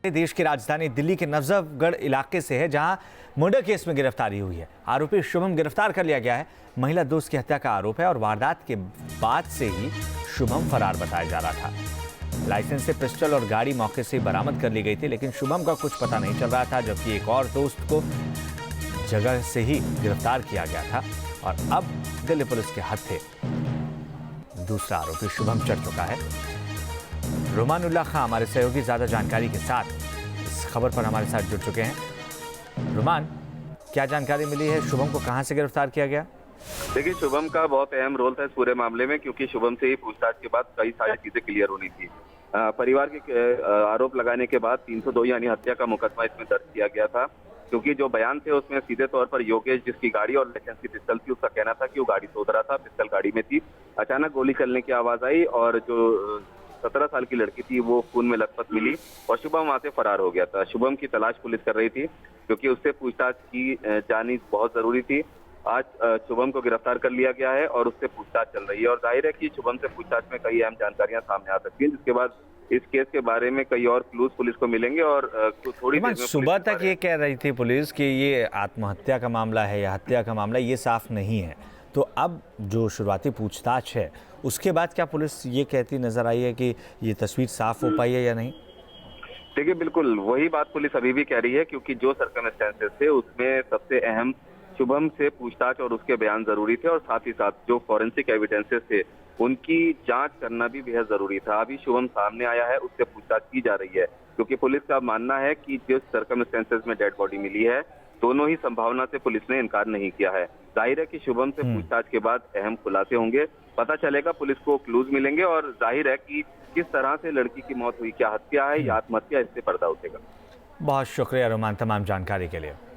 देश की राजधानी दिल्ली के नजफगढ़ इलाके से है, जहां मर्डर केस में गिरफ्तारी हुई है। आरोपी शुभम गिरफ्तार कर लिया गया है। महिला दोस्त की हत्या का आरोप है और वारदात के बाद से ही शुभम फरार बताया जा रहा था। लाइसेंस से पिस्टल और गाड़ी मौके से बरामद कर ली गई थी, लेकिन शुभम का कुछ पता नहीं चल रहा था, जबकि एक और दोस्त को जगह से ही गिरफ्तार किया गया था और अब दिल्ली पुलिस के हत्थे दूसरा आरोपी शुभम चढ़ चुका है। रुमानुल्लाह खां हमारे सहयोगी ज्यादा जानकारी के साथ इस खबर पर हमारे साथ जुड़ चुके हैं। रुमान, क्या जानकारी मिली है? शुभम को कहां से गिरफ्तार किया गया? देखिए, शुभम का बहुत अहम रोल था इस पूरे मामले में, क्योंकि शुभम से ही पूछताछ के बाद कई सारी चीजें क्लियर होनी थी। परिवार के आरोप लगाने के बाद 302 यानी हत्या का मुकदमा इसमें दर्ज किया गया था, क्योंकि जो बयान थे उसमें सीधे तौर पर योगेश, जिसकी गाड़ी और लाइसेंस की पिस्टल थी, उसका कहना था कि वो गाड़ी शोध रहा था, पिस्टल गाड़ी में थी। अचानक गोली चलने की आवाज आई और जो 17 साल की लड़की थी वो खून में लथपथ मिली और शुभम वहां से फरार हो गया था। शुभम की तलाश पुलिस कर रही थी, क्योंकि उससे पूछताछ की जानी बहुत जरूरी थी। आज शुभम को गिरफ्तार कर लिया गया है और उससे पूछताछ चल रही है और जाहिर है कि शुभम से पूछताछ में कई अहम जानकारियां सामने आ सकती हैं, जिसके बाद इस केस के बारे में कई और क्लूज पुलिस को मिलेंगे और थोड़ी देर में सुबह तक ये कह रही थी पुलिस कि ये आत्महत्या का मामला है या हत्या का मामला, ये साफ नहीं है। तो अब जो शुरुआती पूछताछ है उसके बाद क्या पुलिस ये कहती नजर आई है कि ये तस्वीर साफ हो पाई है या नहीं? देखिए, बिल्कुल वही बात पुलिस अभी भी कह रही है, क्योंकि जो सर्कमस्टेंसेस थे उसमें सबसे अहम शुभम से पूछताछ और उसके बयान जरूरी थे और साथ ही साथ जो फॉरेंसिक एविडेंसेस थे उनकी जांच करना भी बेहद जरूरी था। अभी शुभम सामने आया है, उससे पूछताछ की जा रही है, क्योंकि पुलिस का मानना है कि जिस सर्कमस्टेंसेस में डेड बॉडी मिली है, दोनों ही संभावना से पुलिस ने इनकार नहीं किया है। जाहिर है कि शुभम से पूछताछ के बाद अहम खुलासे होंगे, पता चलेगा, पुलिस को क्लूज मिलेंगे और जाहिर है कि किस तरह से लड़की की मौत हुई, क्या हत्या है या आत्महत्या, इससे पर्दा उठेगा। बहुत शुक्रिया रुमान तमाम जानकारी के लिए।